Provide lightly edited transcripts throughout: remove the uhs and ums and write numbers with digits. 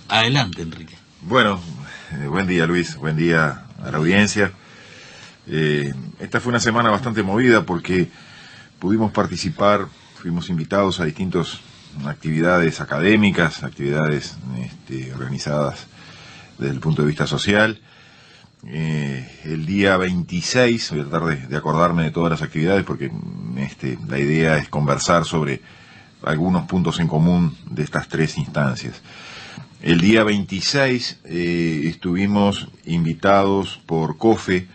Adelante, Enrique. Bueno, buen día Luis, buen día a la audiencia. Esta fue una semana bastante movida porque pudimos participar, fuimos invitados a distintas actividades académicas, actividades organizadas desde el punto de vista social. El día 26, voy a tratar de acordarme de todas las actividades porque la idea es conversar sobre algunos puntos en común de estas tres instancias. El día 26 estuvimos invitados por COFE,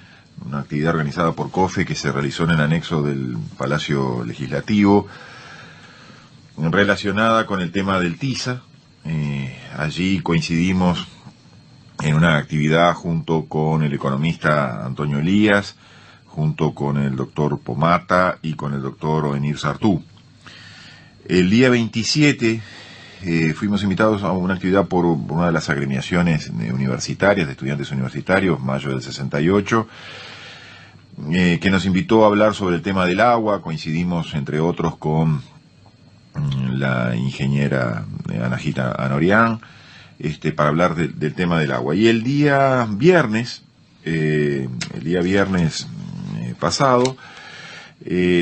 una actividad organizada por COFE que se realizó en el anexo del Palacio Legislativo, relacionada con el tema del TISA. Allí coincidimos en una actividad junto con el economista Antonio Elías, junto con el doctor Pomata y con el doctor Ovenir Sartú. El día 27 fuimos invitados a una actividad por una de las agremiaciones universitarias, de estudiantes universitarios, mayo del 68, que nos invitó a hablar sobre el tema del agua. Coincidimos, entre otros, con la ingeniera Anahita Anorián, para hablar del tema del agua. Y el día viernes pasado,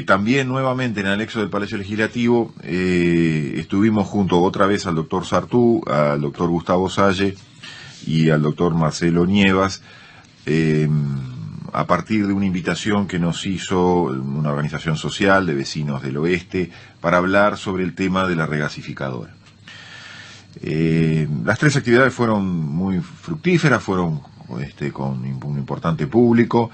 también nuevamente en el anexo del Palacio Legislativo, estuvimos junto otra vez al doctor Sartú, al doctor Gustavo Salle y al doctor Marcelo Nievas, a partir de una invitación que nos hizo una organización social de vecinos del oeste para hablar sobre el tema de la regasificadora. Las tres actividades fueron muy fructíferas, fueron con un importante público,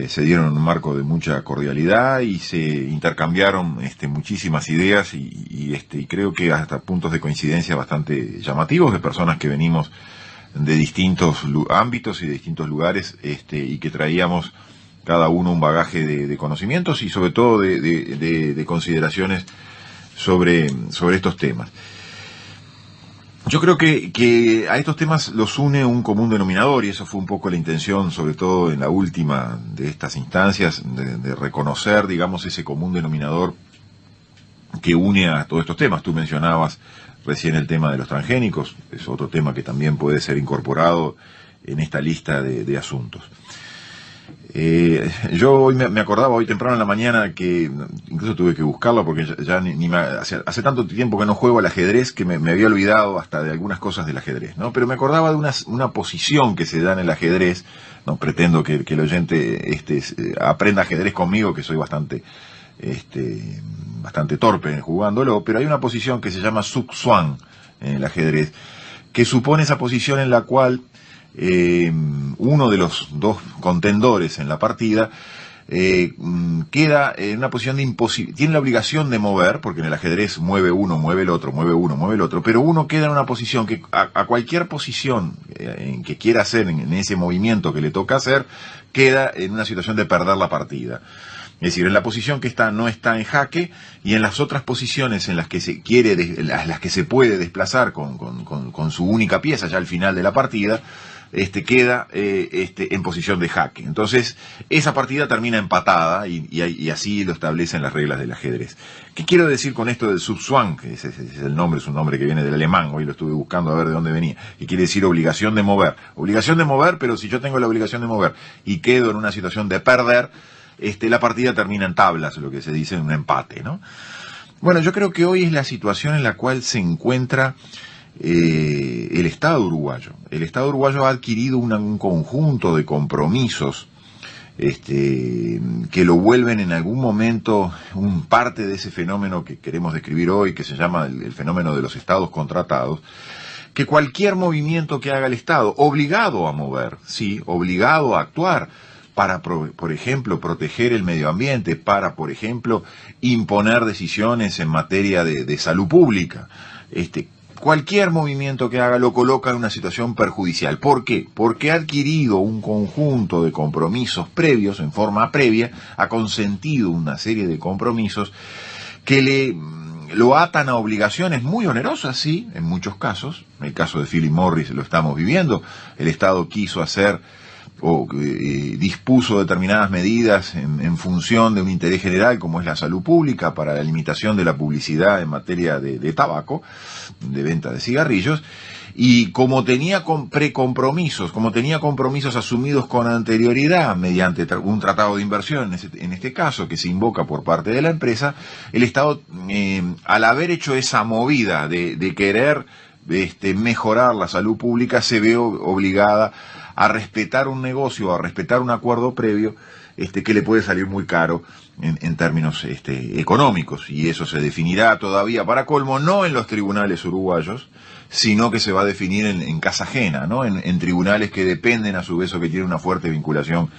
se dieron en un marco de mucha cordialidad y se intercambiaron muchísimas ideas y creo que hasta puntos de coincidencia bastante llamativos de personas que venimos de distintos ámbitos y de distintos lugares, y que traíamos cada uno un bagaje de conocimientos y sobre todo de consideraciones sobre estos temas. Yo creo que a estos temas los une un común denominador, y eso fue un poco la intención, sobre todo en la última de estas instancias, de reconocer, digamos, ese común denominador que une a todos estos temas. Tú mencionabas recién el tema de los transgénicos, es otro tema que también puede ser incorporado en esta lista de asuntos. Yo hoy me acordaba, hoy temprano en la mañana, que incluso tuve que buscarlo porque ya hace tanto tiempo que no juego al ajedrez que me había olvidado hasta de algunas cosas del ajedrez, ¿no? Pero me acordaba de una posición que se da en el ajedrez. No pretendo que el oyente aprenda ajedrez conmigo, que soy bastante torpe jugándolo, pero hay una posición que se llama Suk Swan en el ajedrez, que supone esa posición en la cual uno de los dos contendores en la partida queda en una posición de imposibilidad, tiene la obligación de mover, porque en el ajedrez mueve uno, mueve el otro, mueve uno, mueve el otro, pero uno queda en una posición que a cualquier posición en que quiera hacer, en ese movimiento que le toca hacer, queda en una situación de perder la partida. Es decir, en la posición que no está en jaque, y en las otras posiciones en las que se quiere, las que se puede desplazar con su única pieza ya al final de la partida, queda en posición de jaque. Entonces, esa partida termina empatada y así lo establecen las reglas del ajedrez. ¿Qué quiero decir con esto del Subswang? Que ese es el nombre, es un nombre que viene del alemán, hoy lo estuve buscando a ver de dónde venía, que quiere decir obligación de mover. Obligación de mover, pero si yo tengo la obligación de mover y quedo en una situación de perder, la partida termina en tablas, lo que se dice en un empate, ¿no? Bueno, yo creo que hoy es la situación en la cual se encuentra el Estado uruguayo. El Estado uruguayo ha adquirido un conjunto de compromisos que lo vuelven en algún momento parte de ese fenómeno que queremos describir hoy, que se llama el fenómeno de los estados contratados, que cualquier movimiento que haga el Estado, obligado a mover, sí, obligado a actuar, para, por ejemplo, proteger el medio ambiente, para, por ejemplo, imponer decisiones en materia de salud pública. Cualquier movimiento que haga lo coloca en una situación perjudicial. ¿Por qué? Porque ha adquirido un conjunto de compromisos previos, en forma previa, ha consentido una serie de compromisos que lo atan a obligaciones muy onerosas, sí, en muchos casos. En el caso de Philip Morris lo estamos viviendo. El Estado quiso hacer dispuso determinadas medidas en función de un interés general como es la salud pública para la limitación de la publicidad en materia de tabaco, de venta de cigarrillos, y como tenía precompromisos, como tenía compromisos asumidos con anterioridad mediante un tratado de inversión, en este caso, que se invoca por parte de la empresa, el Estado, al haber hecho esa movida de querer mejorar la salud pública, se ve obligada a respetar un negocio, a respetar un acuerdo previo, que le puede salir muy caro en términos económicos, y eso se definirá todavía, para colmo, no en los tribunales uruguayos, sino que se va a definir en casa ajena, ¿no? En tribunales que dependen a su vez o que tienen una fuerte vinculación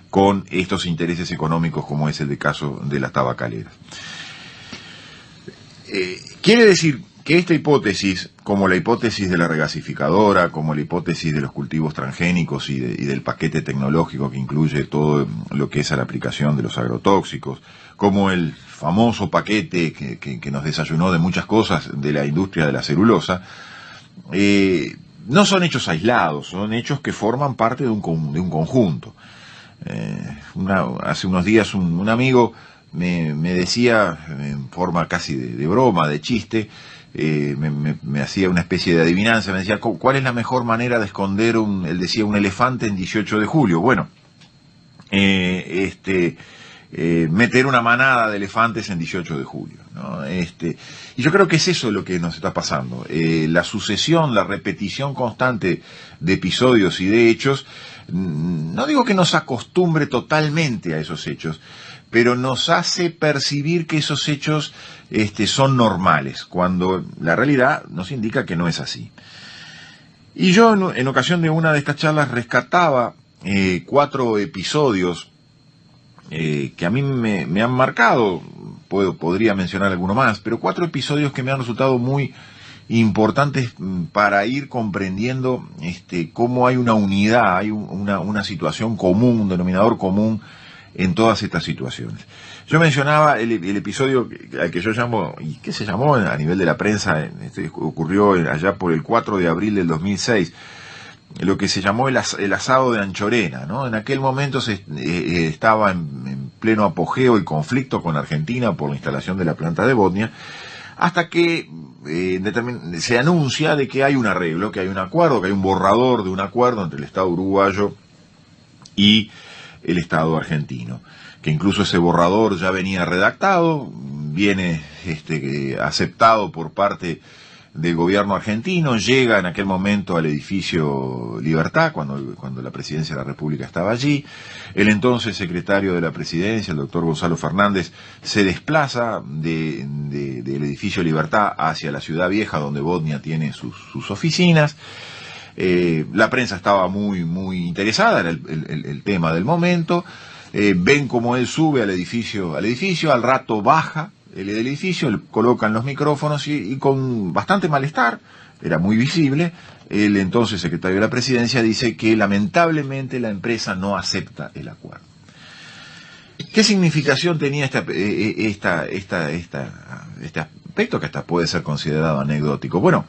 con estos intereses económicos, como es el caso de las tabacaleras. Quiere decir que esta hipótesis, como la hipótesis de la regasificadora, como la hipótesis de los cultivos transgénicos y del paquete tecnológico que incluye todo lo que es a la aplicación de los agrotóxicos, como el famoso paquete que nos desayunó de muchas cosas de la industria de la celulosa, no son hechos aislados, son hechos que forman parte de un conjunto. Hace unos días un amigo me decía, en forma casi de broma, de chiste, me hacía una especie de adivinanza, me decía, ¿cuál es la mejor manera de esconder él decía, un elefante en 18 de julio? Bueno, meter una manada de elefantes en 18 de julio, ¿no? Y yo creo que es eso lo que nos está pasando. La sucesión, la repetición constante de episodios y de hechos, no digo que nos acostumbre totalmente a esos hechos, pero nos hace percibir que esos hechos son normales, cuando la realidad nos indica que no es así. Y yo en ocasión de una de estas charlas rescataba 4 episodios que a mí me han marcado, podría mencionar alguno más, pero 4 episodios que me han resultado muy importantes para ir comprendiendo cómo hay una unidad, hay una situación común, un denominador común en todas estas situaciones. Yo mencionaba el episodio al que yo llamo, y que se llamó a nivel de la prensa, ocurrió allá por el 4 de abril del 2006, lo que se llamó el asado de Anchorena, ¿no? En aquel momento estaba en pleno apogeo y conflicto con Argentina por la instalación de la planta de Botnia, hasta que se anuncia de que hay un arreglo, que hay un acuerdo, que hay un borrador de un acuerdo entre el Estado uruguayo y el Estado argentino, que incluso ese borrador ya venía redactado, viene aceptado por parte del gobierno argentino, llega en aquel momento al edificio Libertad, cuando la presidencia de la República estaba allí. El entonces secretario de la presidencia, el doctor Gonzalo Fernández, se desplaza del edificio Libertad hacia la Ciudad Vieja, donde Botnia tiene sus oficinas. La prensa estaba muy interesada, era el tema del momento. Ven cómo él sube al edificio, al rato baja el edificio, colocan los micrófonos y con bastante malestar, era muy visible, el entonces secretario de la presidencia dice que lamentablemente la empresa no acepta el acuerdo. ¿Qué significación tenía este aspecto, que hasta puede ser considerado anecdótico? Bueno,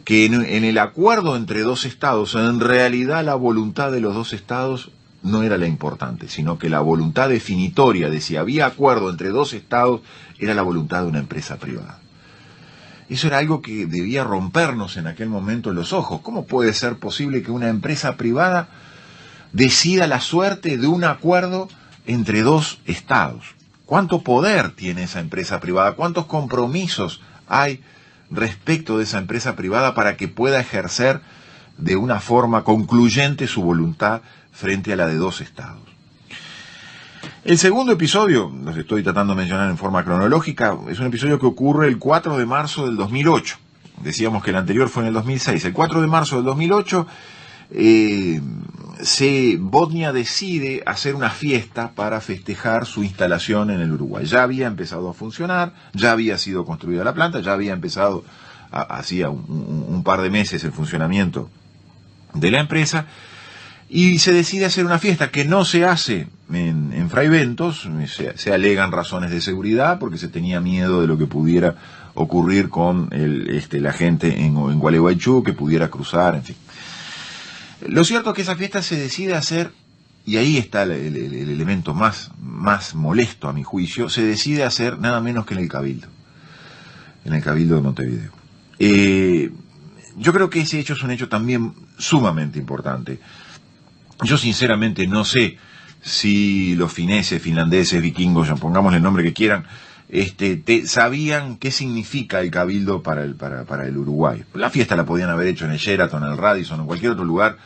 que en el acuerdo entre dos estados, en realidad la voluntad de los dos estados no era la importante, sino que la voluntad definitoria de si había acuerdo entre dos estados era la voluntad de una empresa privada. Eso era algo que debía rompernos en aquel momento los ojos. ¿Cómo puede ser posible que una empresa privada decida la suerte de un acuerdo entre dos estados? ¿Cuánto poder tiene esa empresa privada? ¿Cuántos compromisos hay respecto de esa empresa privada para que pueda ejercer de una forma concluyente su voluntad frente a la de dos estados? El segundo episodio, los estoy tratando de mencionar en forma cronológica, es un episodio que ocurre el 4 de marzo del 2008. Decíamos que el anterior fue en el 2006. El 4 de marzo del 2008, Botnia decide hacer una fiesta para festejar su instalación en el Uruguay. Ya había empezado a funcionar, ya había sido construida la planta, ya había empezado hacía un par de meses el funcionamiento de la empresa, y se decide hacer una fiesta que no se hace en Fraiventos. Se alegan razones de seguridad porque se tenía miedo de lo que pudiera ocurrir con la gente en Gualeguaychú, que pudiera cruzar, en fin. Lo cierto es que esa fiesta se decide hacer y ahí está el elemento más molesto a mi juicio, se decide hacer nada menos que en el Cabildo de Montevideo. Yo creo que ese hecho es un hecho también sumamente importante. Yo sinceramente no sé si los fineses, finlandeses, vikingos, ya pongámosle el nombre que quieran, sabían qué significa el Cabildo para el Uruguay. La fiesta la podían haber hecho en el Sheraton, en el Radisson, en cualquier otro lugar,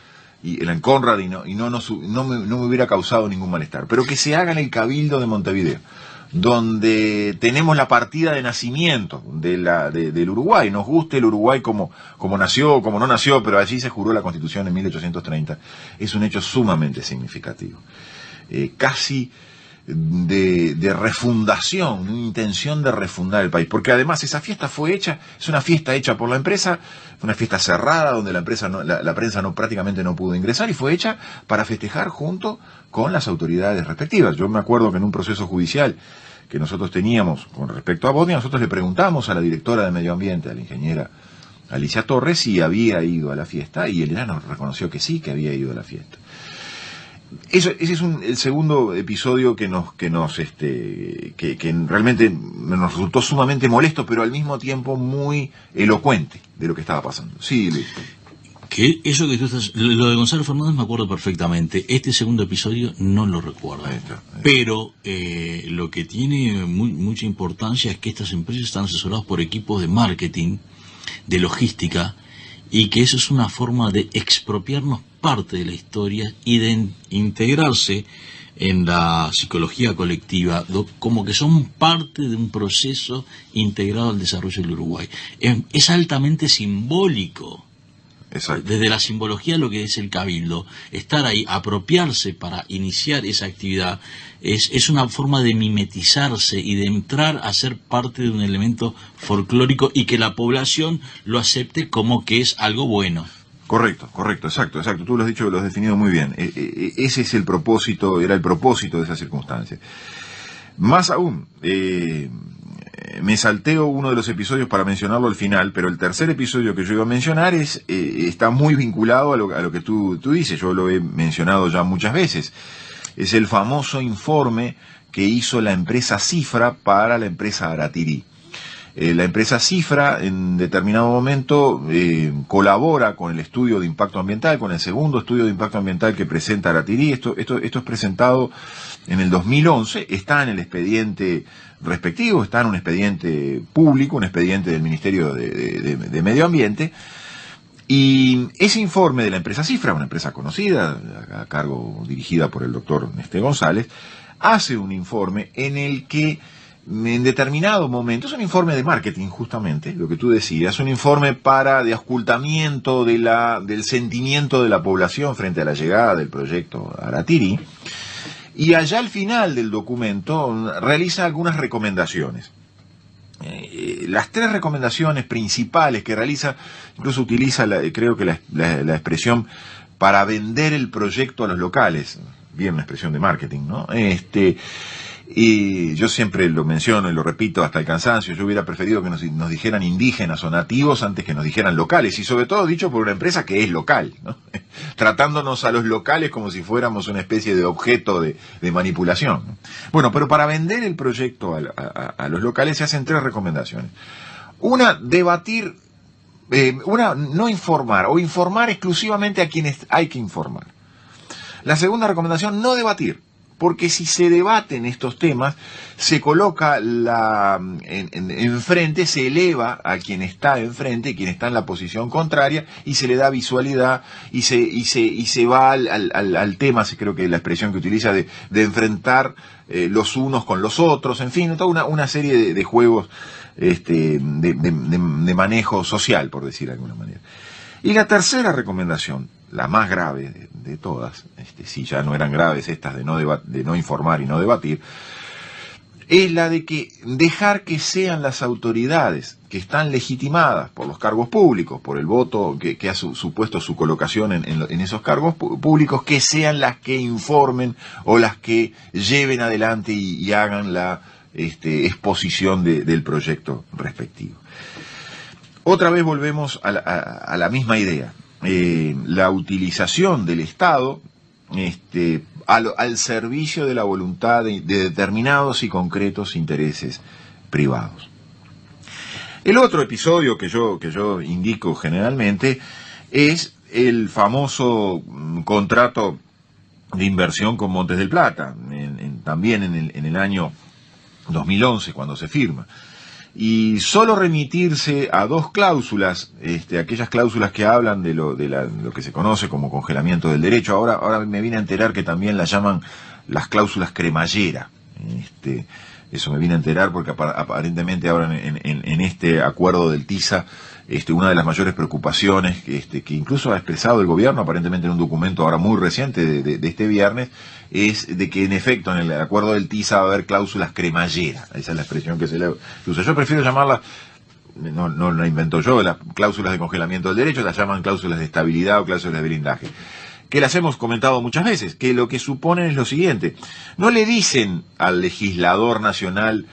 y en el Conrad, y no me hubiera causado ningún malestar. Pero que se haga en el Cabildo de Montevideo, donde tenemos la partida de nacimiento del Uruguay, nos guste el Uruguay como nació, como no nació, pero allí se juró la Constitución en 1830, es un hecho sumamente significativo. Casi de refundación, una intención de refundar el país, porque además esa fiesta es una fiesta hecha por la empresa, una fiesta cerrada donde la prensa prácticamente no pudo ingresar, y fue hecha para festejar junto con las autoridades respectivas. Yo me acuerdo que en un proceso judicial que nosotros teníamos con respecto a Bosnia, nosotros le preguntamos a la directora de Medio Ambiente, a la ingeniera Alicia Torres, si había ido a la fiesta, y ella nos reconoció que sí, que había ido a la fiesta. Ese es el segundo episodio que realmente nos resultó sumamente molesto, pero al mismo tiempo muy elocuente de lo que estaba pasando. Sí, Luis. Que eso que tú estás... Lo de Gonzalo Fernández me acuerdo perfectamente. Este segundo episodio no lo recuerdo. Ahí está. Pero lo que tiene mucha importancia es que estas empresas están asesoradas por equipos de marketing, de logística, y que eso es una forma de expropiarnos parte de la historia y de integrarse en la psicología colectiva, como que son parte de un proceso integrado al desarrollo del Uruguay. Es altamente simbólico. Exacto. Desde la simbología de lo que es el Cabildo, estar ahí, apropiarse para iniciar esa actividad, es una forma de mimetizarse y de entrar a ser parte de un elemento folclórico y que la población lo acepte como que es algo bueno. Correcto, exacto. Tú lo has dicho, lo has definido muy bien. Ese es el propósito, era el propósito de esa circunstancia. Más aún, me salteo uno de los episodios para mencionarlo al final, pero el tercer episodio que yo iba a mencionar está muy vinculado a lo que tú dices. Yo lo he mencionado ya muchas veces. Es el famoso informe que hizo la empresa Cifra para la empresa Aratirí. La empresa Cifra en determinado momento colabora con el estudio de impacto ambiental, con el segundo estudio de impacto ambiental que presenta Aratirí. Esto es presentado en el 2011, está en el expediente respectivo, está en un expediente público, un expediente del Ministerio de Medio Ambiente, y ese informe de la empresa Cifra, una empresa conocida, a cargo dirigida por el doctor Néstor González, hace un informe en el que en determinado momento, es un informe de marketing justamente, lo que tú decías, un informe de ocultamiento del sentimiento de la población frente a la llegada del proyecto Aratirí, y allá al final del documento realiza algunas recomendaciones. Las tres recomendaciones principales que realiza, incluso utiliza creo que la expresión para vender el proyecto a los locales, bien una expresión de marketing, ¿no? Y yo siempre lo menciono y lo repito hasta el cansancio, yo hubiera preferido que nos dijeran indígenas o nativos antes que nos dijeran locales, y sobre todo dicho por una empresa que es local, ¿no? Tratándonos a los locales como si fuéramos una especie de objeto de manipulación, ¿no? Bueno, pero para vender el proyecto a los locales se hacen tres recomendaciones. Una, debatir, no informar, o informar exclusivamente a quienes hay que informar. La segunda recomendación, no debatir, porque si se debaten estos temas, se coloca enfrente, se eleva a quien está enfrente, quien está en la posición contraria, y se le da visualidad, y se va al tema, creo que la expresión que utiliza de enfrentar los unos con los otros, en fin, toda una serie de juegos de manejo social, por decir de alguna manera. Y la tercera recomendación, la más grave de todas, si ya no eran graves estas de no informar y no debatir, es la de que dejar que sean las autoridades que están legitimadas por los cargos públicos, por el voto que ha supuesto su colocación en esos cargos públicos, que sean las que informen o las que lleven adelante y hagan la exposición del proyecto respectivo. Otra vez volvemos a la misma idea. La utilización del Estado al servicio de la voluntad de determinados y concretos intereses privados. El otro episodio que yo indico generalmente es el famoso contrato de inversión con Montes del Plata, también en el año 2011, cuando se firma. Y solo remitirse a dos cláusulas, aquellas cláusulas que hablan de lo que se conoce como congelamiento del derecho. Ahora me vine a enterar que también las llaman las cláusulas cremallera. Eso me vine a enterar porque aparentemente ahora en este acuerdo del TISA, una de las mayores preocupaciones que incluso ha expresado el gobierno, aparentemente en un documento ahora muy reciente de este viernes, es de que en efecto en el acuerdo del TISA va a haber cláusulas cremallera. Esa es la expresión que se le usa. Yo prefiero llamarlas, no la invento yo, las cláusulas de congelamiento del derecho, las llaman cláusulas de estabilidad o cláusulas de blindaje, que las hemos comentado muchas veces, que lo que suponen es lo siguiente: no le dicen al legislador nacional,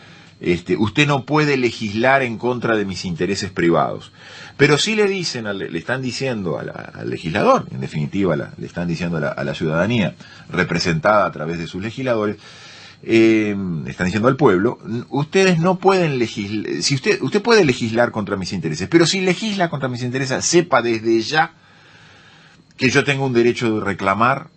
usted no puede legislar en contra de mis intereses privados, pero sí le dicen, le están diciendo al legislador, en definitiva le están diciendo a la ciudadanía representada a través de sus legisladores, están diciendo al pueblo, ustedes no pueden legislar, si usted puede legislar contra mis intereses, pero si legisla contra mis intereses, sepa desde ya que yo tengo un derecho de reclamar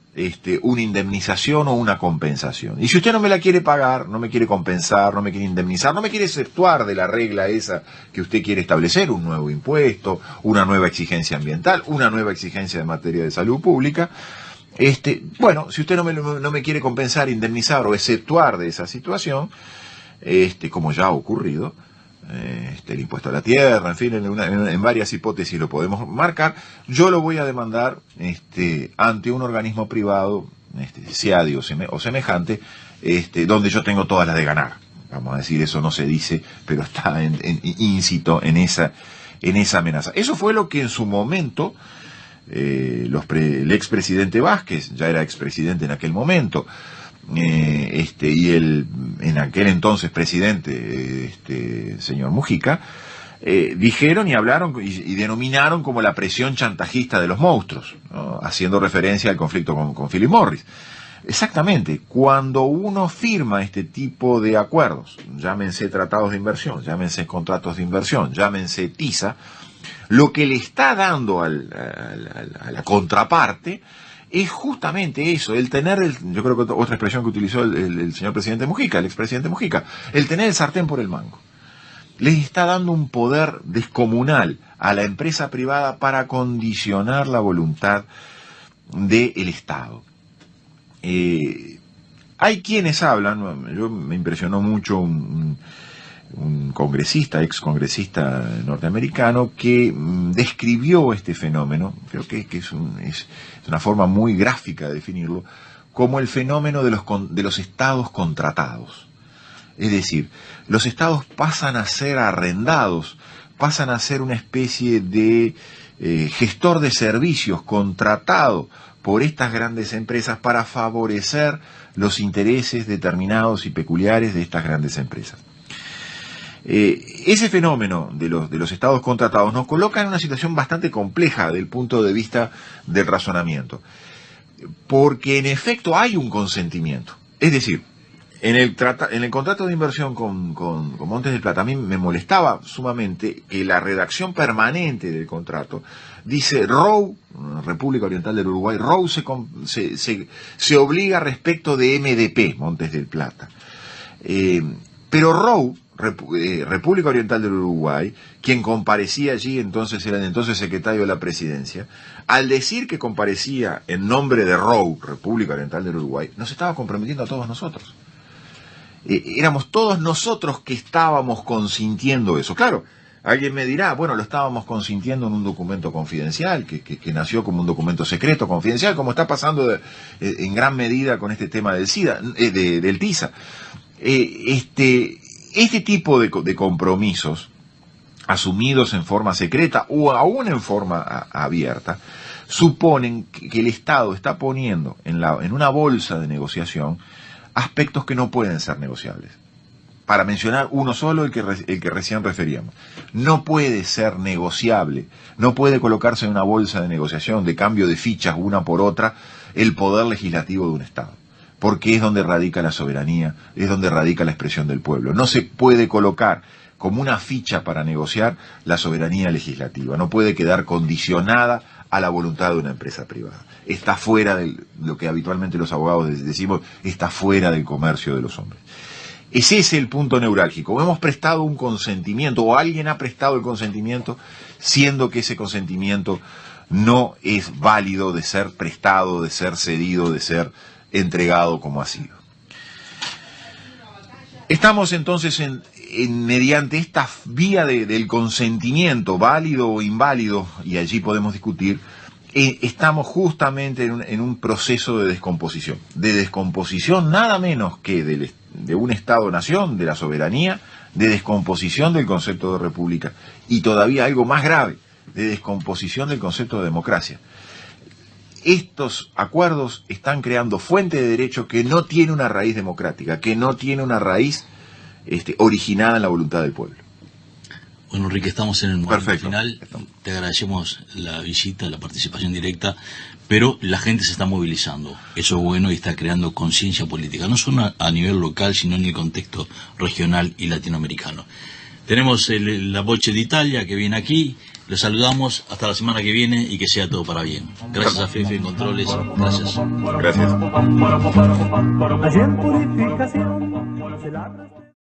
una indemnización o una compensación. Y si usted no me la quiere pagar, no me quiere compensar, no me quiere indemnizar, no me quiere exceptuar de la regla esa que usted quiere establecer, un nuevo impuesto, una nueva exigencia ambiental, una nueva exigencia en materia de salud pública, bueno, si usted no me quiere compensar, indemnizar o exceptuar de esa situación, como ya ha ocurrido, el impuesto a la tierra, en fin, en varias hipótesis lo podemos marcar, yo lo voy a demandar ante un organismo privado, SEADI o semejante, donde yo tengo todas las de ganar. Vamos a decir, eso no se dice, pero está íncito en esa amenaza. Eso fue lo que en su momento el expresidente Vázquez, ya era expresidente en aquel momento, y el en aquel entonces presidente, señor Mujica, dijeron y hablaron y denominaron como la presión chantajista de los monstruos, ¿no? Haciendo referencia al conflicto con Philip Morris. Exactamente, cuando uno firma este tipo de acuerdos, llámense tratados de inversión, llámense contratos de inversión, llámense TISA, lo que le está dando a la contraparte es justamente eso, el tener, yo creo que otra expresión que utilizó el señor presidente Mujica, el expresidente Mujica, el tener el sartén por el mango. Les está dando un poder descomunal a la empresa privada para condicionar la voluntad del Estado. Hay quienes hablan, yo me impresionó mucho un congresista, ex congresista norteamericano, que describió este fenómeno, creo que es una forma muy gráfica de definirlo, como el fenómeno de los estados contratados. Es decir, los estados pasan a ser arrendados, pasan a ser una especie de gestor de servicios contratado por estas grandes empresas para favorecer los intereses determinados y peculiares de estas grandes empresas. Ese fenómeno de los estados contratados nos coloca en una situación bastante compleja desde el punto de vista del razonamiento, porque en efecto hay un consentimiento. Es decir, en el contrato de inversión con Montes del Plata, a mí me molestaba sumamente que la redacción permanente del contrato dice ROU, República Oriental del Uruguay, ROU se obliga respecto de MDP, Montes del Plata. Pero ROU, República Oriental del Uruguay, quien comparecía allí entonces era el entonces secretario de la Presidencia, al decir que comparecía en nombre de ROU, República Oriental del Uruguay, nos estaba comprometiendo a todos nosotros. Éramos todos nosotros que estábamos consintiendo eso. Claro, alguien me dirá, bueno, lo estábamos consintiendo en un documento confidencial, que nació como un documento secreto confidencial, como está pasando en gran medida con este tema del TISA. Este tipo de compromisos asumidos en forma secreta o aún en forma abierta suponen que el Estado está poniendo en una bolsa de negociación aspectos que no pueden ser negociables. Para mencionar uno solo, el que recién referíamos. No puede ser negociable, no puede colocarse en una bolsa de negociación de cambio de fichas una por otra el poder legislativo de un Estado. porque es donde radica la soberanía, es donde radica la expresión del pueblo. No se puede colocar como una ficha para negociar la soberanía legislativa, no puede quedar condicionada a la voluntad de una empresa privada. Está fuera de lo que habitualmente los abogados decimos, está fuera del comercio de los hombres. Ese es el punto neurálgico. Hemos prestado un consentimiento, o alguien ha prestado el consentimiento, siendo que ese consentimiento no es válido de ser prestado, de ser cedido, de ser entregado como ha sido. Estamos entonces mediante esta vía del consentimiento, válido o inválido, y allí podemos discutir, estamos justamente en un proceso de descomposición nada menos que de un Estado-nación, de la soberanía, de descomposición del concepto de república, y todavía algo más grave, de descomposición del concepto de democracia. Estos acuerdos están creando fuente de derecho que no tiene una raíz democrática, que no tiene una raíz originada en la voluntad del pueblo. Bueno, Enrique, estamos en el momento Perfecto. final. Te agradecemos la visita, la participación directa, pero la gente se está movilizando. Eso es bueno y está creando conciencia política, no solo a nivel local, sino en el contexto regional y latinoamericano. Tenemos la Voce d'Italia que viene aquí. Los saludamos hasta la semana que viene y que sea todo para bien. Gracias a Fefe en Controles. Gracias. Gracias. Allí en Purificación se labra